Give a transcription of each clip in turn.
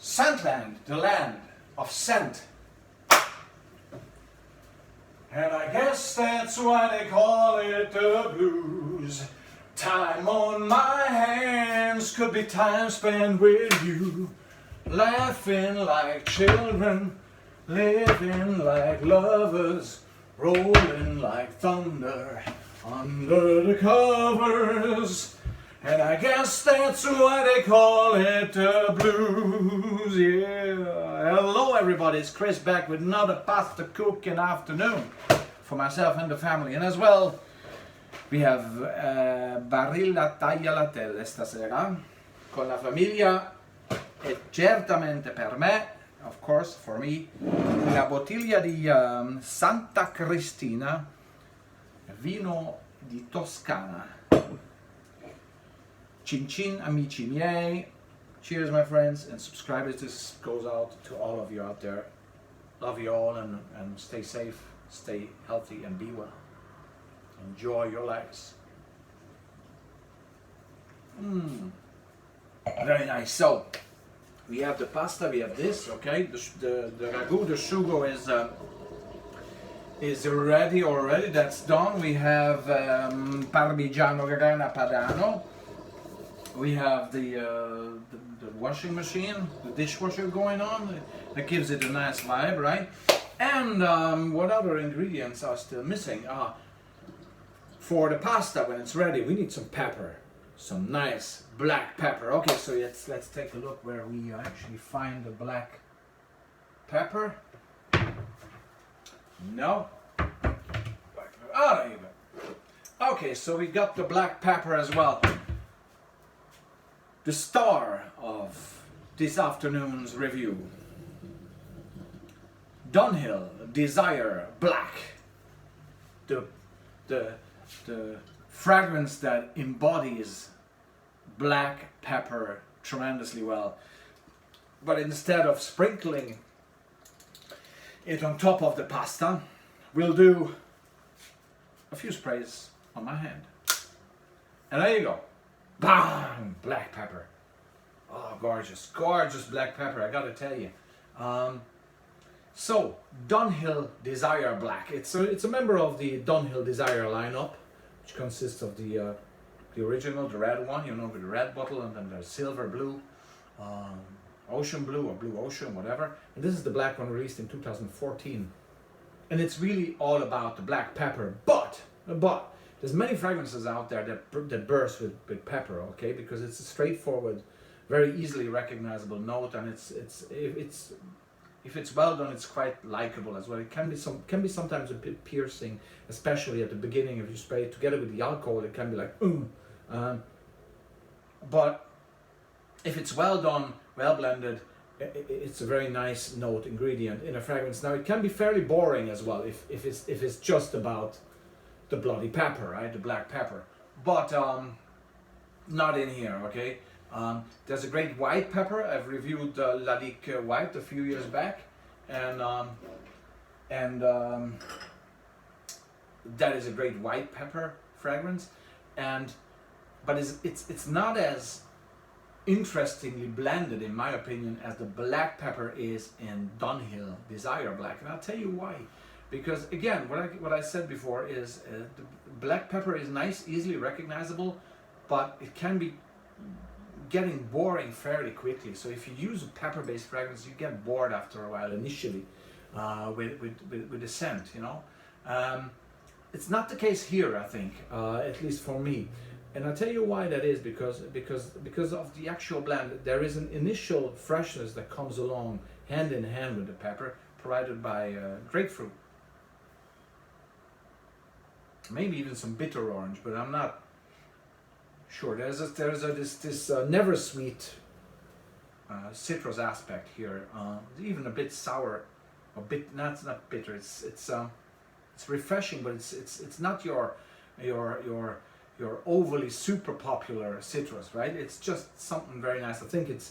Scentland, the land of scent. And I guess that's why they call it the blues. Time on my hands could be time spent with you. Laughing like children, living like lovers, rolling like thunder under the covers. And I guess that's why they call it the blues, yeah. Hello everybody, it's Chris back with another pasta cooking afternoon for myself and the family. And as well, we have barilla tagliatelle stasera con la famiglia e certamente per me, of course for me, una bottiglia di Santa Cristina, vino di Toscana. Chin chin, amici miei. Cheers, my friends and subscribers. This goes out to all of you out there. Love you all and stay safe, stay healthy and be well. Enjoy your lives. Very nice. So, we have the pasta, we have this, okay? The ragu, the sugo is ready already, that's done. We have Parmigiano Grana Padano. We have the washing machine, the dishwasher going on. That gives it a nice vibe, right? And what other ingredients are still missing? For the pasta, when it's ready, we need some pepper. Some nice black pepper. Okay, so let's take a look where we actually find the black pepper. No. Oh, there you go. Okay, so we got the black pepper as well. The star of this afternoon's review, Dunhill Desire Black, the fragrance that embodies black pepper tremendously well. But instead of sprinkling it on top of the pasta, we'll do a few sprays on my hand. And there you go. Bang! Black pepper. Oh, gorgeous, gorgeous black pepper, I gotta tell you. So, Dunhill Desire Black. It's a member of the Dunhill Desire lineup, which consists of the original, the red one, you know, with the red bottle, and then the silver blue, ocean blue or blue ocean, whatever. And this is the black one released in 2014. And it's really all about the black pepper, but there's many fragrances out there that burst with pepper, okay? Because it's a straightforward, very easily recognizable note, and if it's well done, it's quite likable as well. It can be sometimes a bit piercing, especially at the beginning. If you spray it together with the alcohol, it can be like but if it's well done, well blended, it's a very nice note ingredient in a fragrance. Now it can be fairly boring as well if it's just about the bloody pepper, right? The black pepper. But not in here, okay? There's a great white pepper. I've reviewed Lalique White a few years back, and that is a great white pepper fragrance. But it's not as interestingly blended, in my opinion, as the black pepper is in Dunhill Desire Black, and I'll tell you why. Because again, what I said before is the black pepper is nice, easily recognizable, but it can be getting boring fairly quickly. So if you use a pepper-based fragrance, you get bored after a while initially with the scent, you know. It's not the case here, I think, at least for me. And I'll tell you why that is, because of the actual blend. There is an initial freshness that comes along hand in hand with the pepper, provided by grapefruit. Maybe even some bitter orange, but I'm not sure. There's this never sweet citrus aspect here. Even a bit sour, a bit it's not bitter. It's refreshing, but it's not your overly super popular citrus, right? It's just something very nice. I think it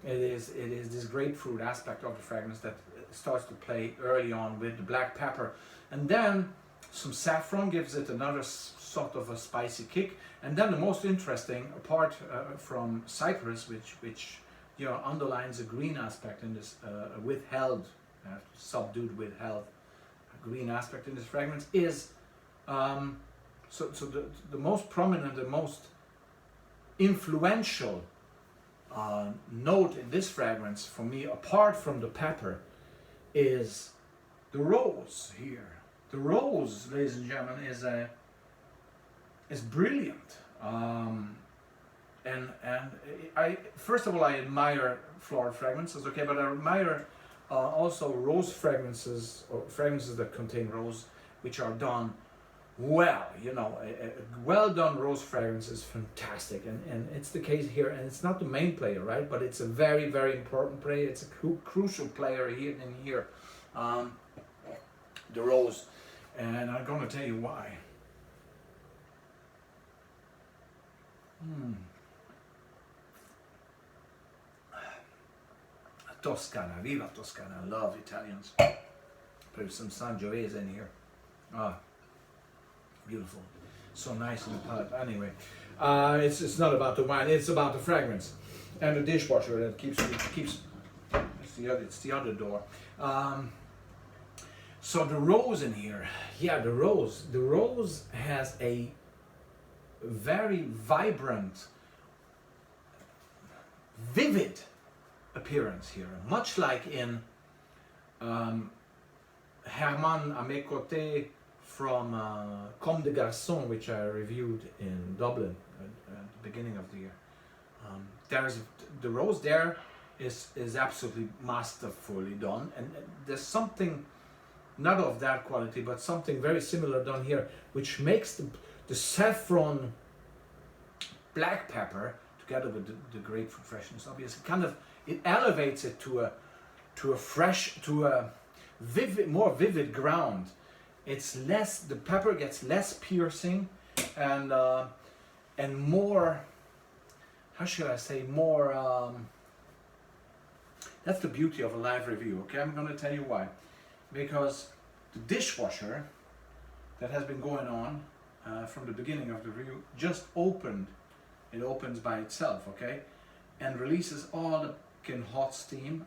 is this grapefruit aspect of the fragrance that starts to play early on with the black pepper, and then some saffron gives it another sort of a spicy kick. And then the most interesting, apart from cypress, which underlines a green aspect in this, withheld, subdued withheld green aspect in this fragrance is, so the most prominent, the most influential note in this fragrance for me, apart from the pepper, is the rose here. The rose, ladies and gentlemen, is brilliant. And I first of all, I admire floral fragrances, okay, but I admire also rose fragrances, or fragrances that contain rose, which are done well. A well done rose fragrance is fantastic, and it's the case here. And it's not the main player, right? But it's a very, very important player. It's a crucial player here in here, the rose, and I'm going to tell you why. Toscana, viva Toscana! I love Italians. Put some Sangiovese in here. Beautiful, so nice in the palate. Anyway, it's not about the wine; it's about the fragrance and the dishwasher that keeps. It's the other door. So the rose in here, yeah, the rose. The rose has a very vibrant, vivid appearance here, much like in Herman à mes côtés from Comme des Garçons, which I reviewed in Dublin at the beginning of the year. There's the rose there is absolutely masterfully done, and there's something not of that quality, but something very similar done here, which makes the saffron black pepper together with the grapefruit freshness, obviously, it elevates it to a more vivid ground. It's less, the pepper gets less piercing and more, how should I say, more, that's the beauty of a live review, okay? I'm going to tell you why. Because the dishwasher that has been going on from the beginning of the review just opened. It opens by itself, okay? And releases all the hot steam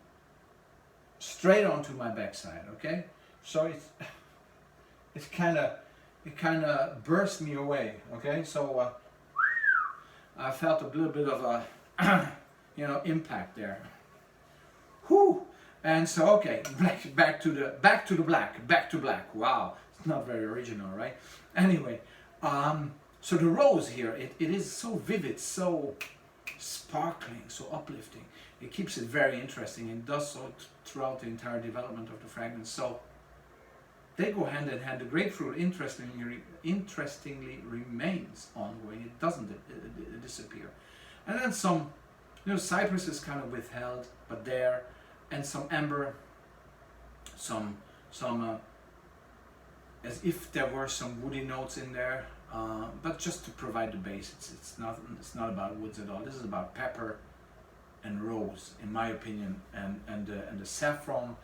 straight onto my backside, okay? So it kind of burst me away, okay? So I felt a little bit of a impact there. Whew. And so, okay, back to black. Wow, it's not very original, right? Anyway, so the rose here, it is so vivid, so sparkling, so uplifting. It keeps it very interesting, and does so throughout the entire development of the fragrance. So they go hand in hand. The grapefruit interestingly remains ongoing. It doesn't disappear. And then some, cypress is kind of withheld, but there, and some amber, some as if there were some woody notes in there, but just to provide the base. It's not about woods at all. This is about pepper and rose, in my opinion, and the saffron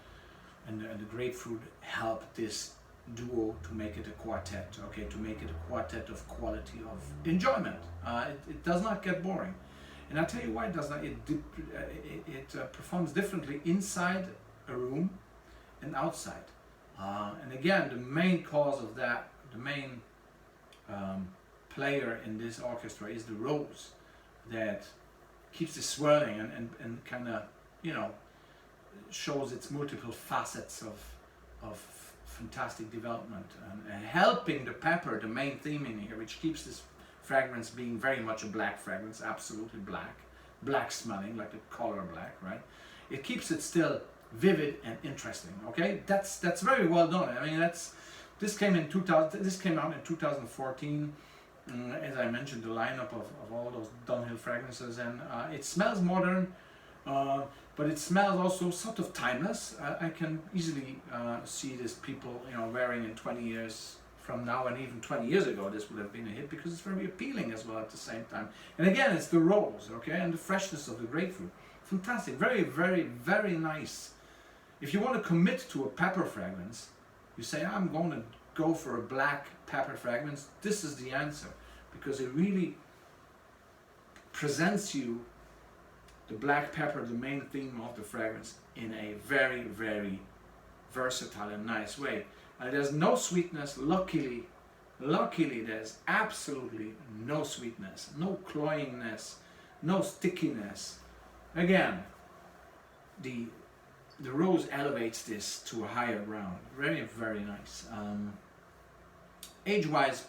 and the grapefruit help this duo to make it a quartet. Okay, to make it a quartet of quality, of enjoyment. It does not get boring, and I'll tell you why it does not. It performs differently inside a room and outside. And again, the main cause of that, the main player in this orchestra is the rose that keeps it swirling and kind of, shows its multiple facets of fantastic development, and helping the pepper, the main theme in here, which keeps this fragrance being very much a black fragrance, absolutely black smelling, like the color black, right? It keeps it still vivid and interesting. Okay, that's very well done. I mean, this came out in 2014. As I mentioned, the lineup of all those Dunhill fragrances, and it smells modern, but it smells also sort of timeless. I can easily see this people wearing in 20 years from now, and even 20 years ago this would have been a hit, because it's very appealing as well at the same time. And again, it's the rose, okay, and the freshness of the grapefruit. Fantastic, very, very, very nice. If you want to commit to a pepper fragrance, you say, I'm going to go for a black pepper fragrance, this is the answer, because it really presents you the black pepper, the main theme of the fragrance, in a very, very versatile and nice way. There's no sweetness, luckily there's absolutely no sweetness, no cloyingness, no stickiness. Again, the rose elevates this to a higher ground. Very, very nice. Age-wise,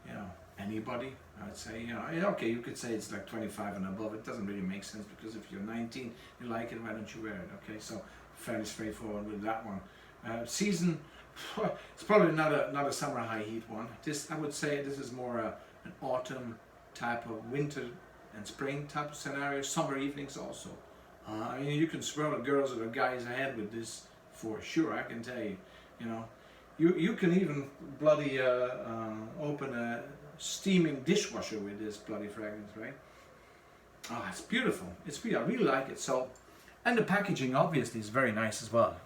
you know, anybody, I'd say, you know, okay, you could say it's like 25 and above. It doesn't really make sense, because if you're 19, you like it, why don't you wear it? Okay, so fairly straightforward with that one. Season, it's probably not a summer high heat one. This, I would say, this is more an autumn type of winter and spring type of scenario. Summer evenings also. I mean, you can swirl the girls or the guys ahead with this for sure. I can tell you. You know, you can even bloody open a steaming dishwasher with this bloody fragrance, right? Oh, it's beautiful. It's beautiful. I really like it. So, and the packaging obviously is very nice as well.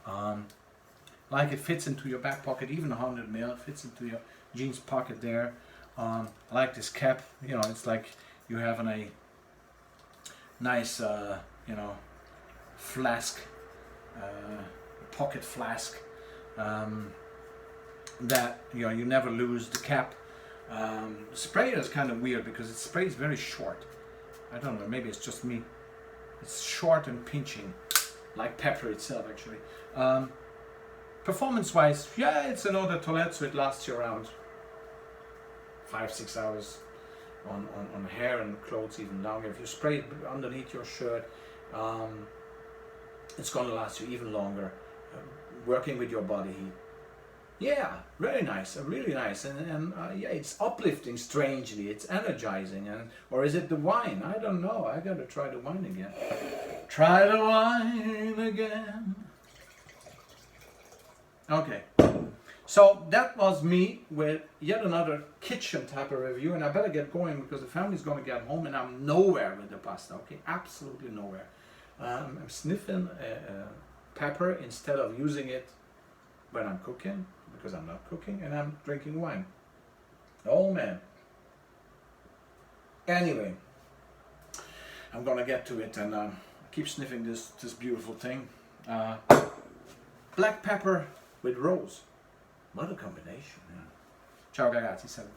Like, it fits into your back pocket, even 100 ml fits into your jeans pocket there. I like this cap. You know, it's like you have a nice, you know, flask, pocket flask, that, you know, you never lose the cap. Sprayer is kind of weird because it sprays very short. I don't know, maybe it's just me. It's short and pinching, like pepper itself actually. Performance wise, yeah, it's an eau de toilette, so it lasts you around 5-6 hours on hair and clothes, even longer. If you spray it underneath your shirt, it's going to last you even longer. Working with your body heat. Yeah, very nice, really nice, and yeah, it's uplifting strangely, it's energizing, or is it the wine? I don't know, I gotta try the wine again. Try the wine again. Okay, so that was me with yet another kitchen type of review, and I better get going because the family's gonna get home and I'm nowhere with the pasta, okay, absolutely nowhere. I'm sniffing pepper instead of using it when I'm cooking, because I'm not cooking, and I'm drinking wine. Oh man. Anyway, I'm gonna get to it and keep sniffing this beautiful thing. Black pepper with rose. What a combination. Yeah. Ciao ragazzi, salute.